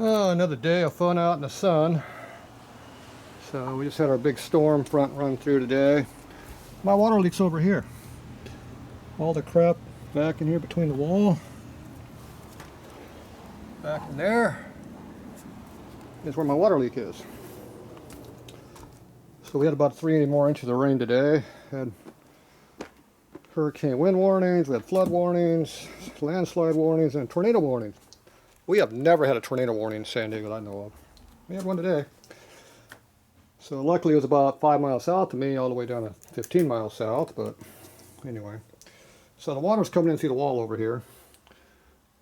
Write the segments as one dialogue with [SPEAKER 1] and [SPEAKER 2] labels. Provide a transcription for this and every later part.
[SPEAKER 1] Another day of fun out in the sun. So we just had our big storm front run through today. My water leak's over here. All the crap back in here between the wall. Back in there is where my water leak is. So we had about 3 more inches of rain today. Had hurricane wind warnings, we had flood warnings, landslide warnings, and tornado warnings. We have never had a tornado warning in San Diego that I know of. We had one today. So luckily it was about 5 miles south of me, all the way down to 15 miles south, but anyway. So the water was coming in through the wall over here.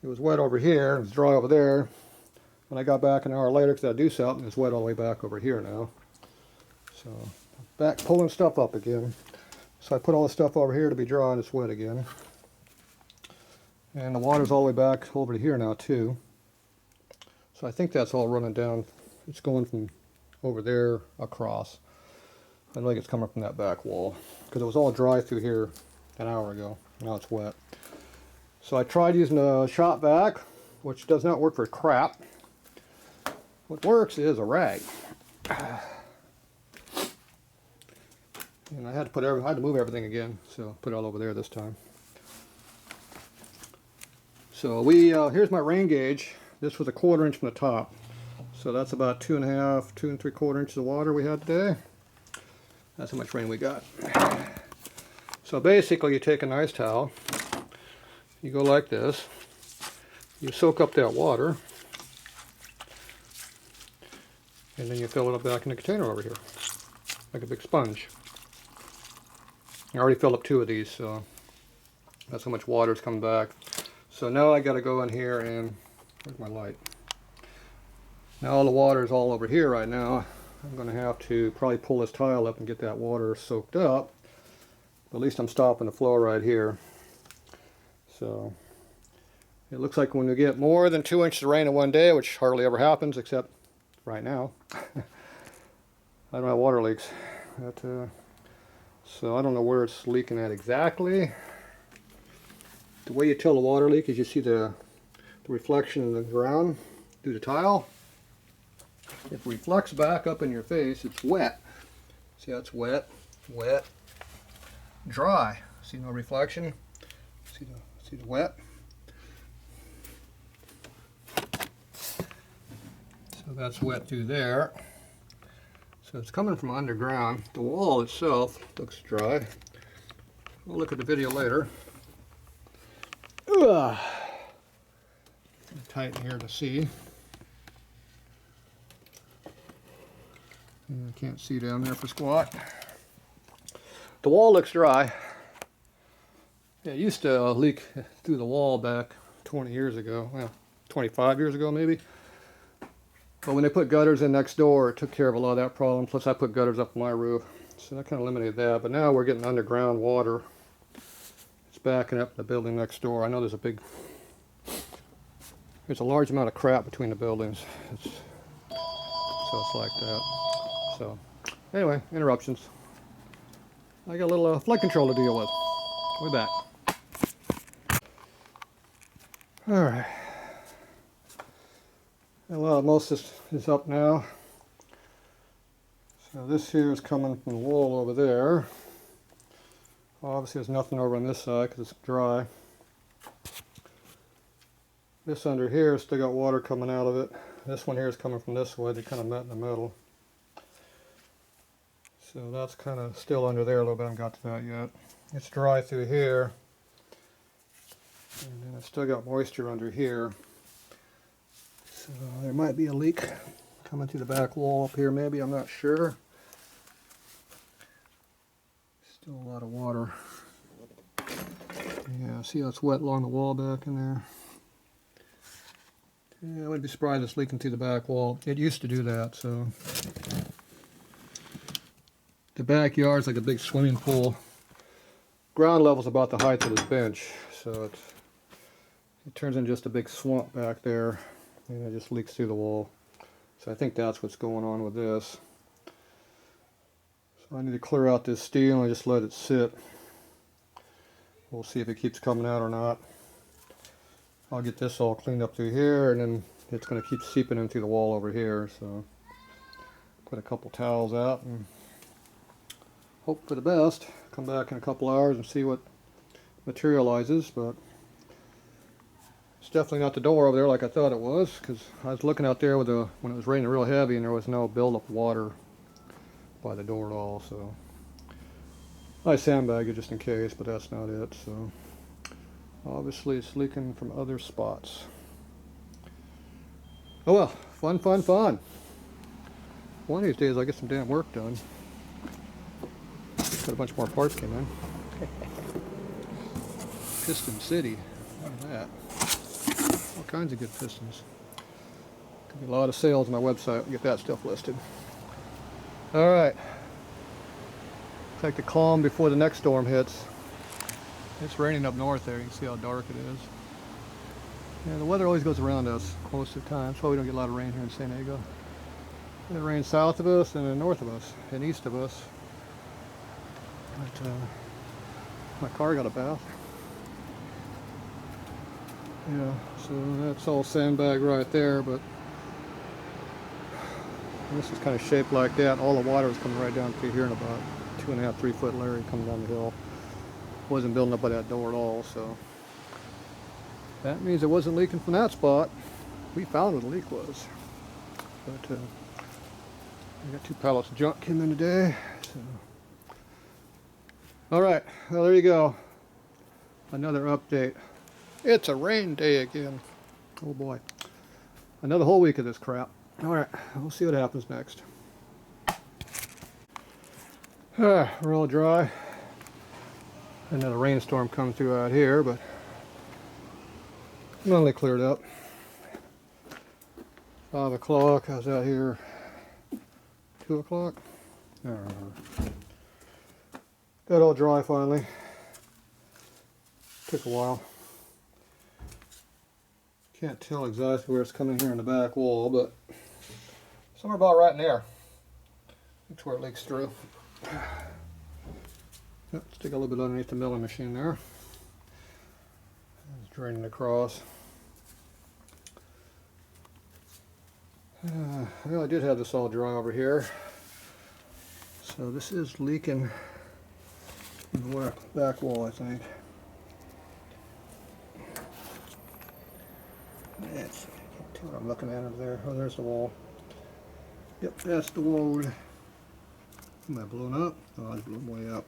[SPEAKER 1] It was wet over here, it was dry over there. When I got back an hour later, because I do something, it's wet all the way back over here now. So back pulling stuff up again. So I put all the stuff over here to be dry and it's wet again. And the water's all the way back over to here now too. So I think that's all running down. It's going from over there across. I don't think it's coming from that back wall because it was all dry through here an hour ago. Now it's wet. So I tried using a shop vac, which does not work for crap. What works is a rag. And I had to move everything again, so put it all over there this time. So here's my rain gauge. This was a 1/4 inch from the top. So that's about 2 3/4 inches of water we had today. That's how much rain we got. So basically you take a nice towel, you go like this, you soak up that water, and then you fill it up back in the container over here, like a big sponge. I already filled up 2 of these, so that's how much water is coming back. So now I got to go in here and, where's my light? Now all the water is all over here right now. I'm going to have to probably pull this tile up and get that water soaked up. But at least I'm stopping the flow right here. So it looks like when we get more than 2 inches of rain in one day, which hardly ever happens except right now, I don't have water leaks. So I don't know where it's leaking at exactly. The way you tell the water leak is you see the reflection in the ground through the tile. If it reflects back up in your face, it's wet. See how it's wet, wet, dry. See no reflection? See the wet? So that's wet through there. So it's coming from underground. The wall itself looks dry. We'll look at the video later. Ugh. Tighten here to see. I can't see down there for squat. The wall looks dry. Yeah, it used to leak through the wall back 20 years ago. Well, 25 years ago maybe. But when they put gutters in next door, it took care of a lot of that problem. Plus I put gutters up my roof. So that kind of eliminated that. But now we're getting underground water. It's backing up the building next door. I know there's a large amount of crap between the buildings. So it's like that. So anyway, interruptions. I got a little flood control to deal with. We're back. Alright. Well, most of this is up now. So this here is coming from the wall over there. Obviously there's nothing over on this side because it's dry. This under here has still got water coming out of it. This one here is coming from this way. They kind of met in the middle. So that's kind of still under there a little bit. I haven't got to that yet. It's dry through here. And then it's still got moisture under here. So there might be a leak coming through the back wall up here maybe. I'm not sure. Still a lot of water. Yeah, see how it's wet along the wall back in there? Yeah, I wouldn't be surprised it's leaking through the back wall. It used to do that, so. The backyard's like a big swimming pool. Ground level's about the height of this bench, so it turns into just a big swamp back there, and it just leaks through the wall. So I think that's what's going on with this. So I need to clear out this steel and just let it sit. We'll see if it keeps coming out or not. I'll get this all cleaned up through here, and then it's going to keep seeping in through the wall over here. So put a couple towels out and hope for the best. Come back in a couple hours and see what materializes, but it's definitely not the door over there like I thought it was, because I was looking out there with when it was raining real heavy and there was no buildup of water by the door at all. So I sandbagged it just in case, but that's not it. So obviously it's leaking from other spots. Oh well, fun, fun, fun. One of these days I'll get some damn work done. Got a bunch more parts came in. Piston City. Look at that. All kinds of good pistons. Could be a lot of sales on my website. We'll get that stuff listed. Alright. Take the calm before the next storm hits. It's raining up north there. You can see how dark it is. Yeah, the weather always goes around us most of the time. That's why we don't get a lot of rain here in San Diego. It rains south of us and then north of us and east of us. But my car got a bath. Yeah, so that's all sandbag right there, but this is kind of shaped like that. All the water was coming right down through here in about 2.5, 3 foot Larry coming down the hill. Wasn't building up by that door at all, so that means it wasn't leaking from that spot. We found where the leak was. But I got 2 pallets of junk came in today. So. Alright, well there you go. Another update. It's a rain day again. Oh boy. Another whole week of this crap. Alright, we'll see what happens next. We're all dry. Another rainstorm come through out here, but finally cleared up. 5 o'clock, I was out here 2 o'clock. I don't remember. Got all dry finally. Took a while. Can't tell exactly where it's coming here in the back wall, but somewhere about right in there. That's where it leaks through. Yep, stick a little bit underneath the milling machine there. It's draining across. Well, I did have this all dry over here. So this is leaking in the back wall, I think. That's, I can't tell what I'm looking at over there. Oh, there's the wall. Yep, that's the wall. Am I blown up? Oh, it's blown way up.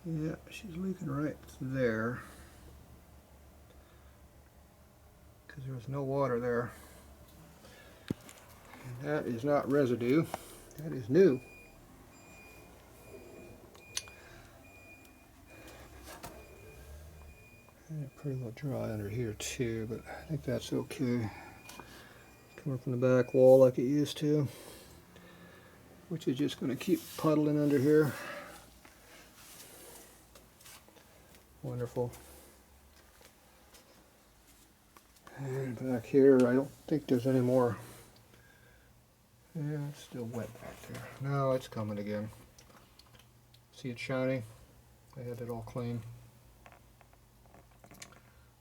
[SPEAKER 1] Yeah, she's leaking right there. Because there was no water there. And that is not residue. That is new. And pretty well dry under here too, but I think that's okay. Coming from the back wall like it used to, which is just going to keep puddling under here. Wonderful. And back here, I don't think there's any more. Yeah, it's still wet back there. No, it's coming again. See it shiny? I had it all clean.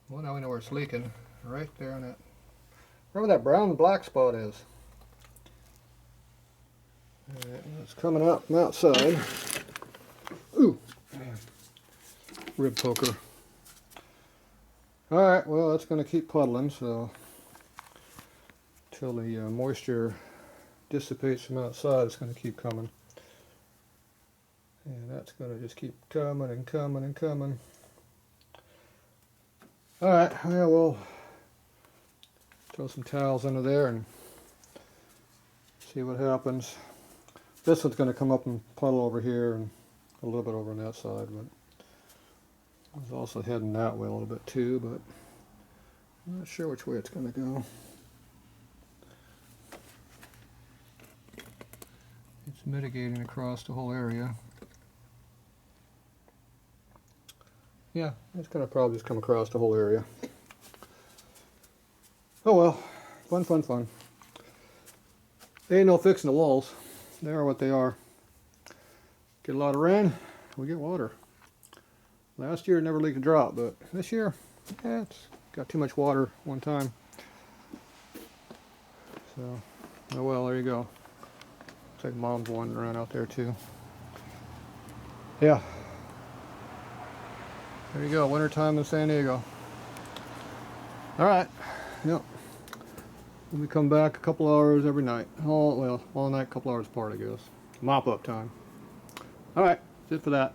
[SPEAKER 1] Well, now we know where it's leaking. Right there on that. Wherever that brown and black spot is. Alright, it's coming out from outside. Ooh! Rib poker. Alright, well, that's going to keep puddling, so until the moisture dissipates from outside, it's going to keep coming. And that's going to just keep coming and coming and coming. Alright, yeah, we'll throw some towels under there and see what happens. This one's going to come up and puddle over here and a little bit over on that side, but I was also heading that way a little bit too, but I'm not sure which way it's going to go. It's mitigating across the whole area. Yeah, it's going to probably just come across the whole area. Oh well, fun, fun, fun. There ain't no fixing the walls. They are what they are. Get a lot of rain, we get water. Last year it never leaked a drop, but this year, yeah, it's got too much water one time. So, oh well, there you go. Looks like Mom's wandering around out there too. Yeah. There you go, wintertime in San Diego. Alright, yep. We come back a couple hours every night. All night, couple hours apart, I guess. Mop up time. Alright, that's it for that.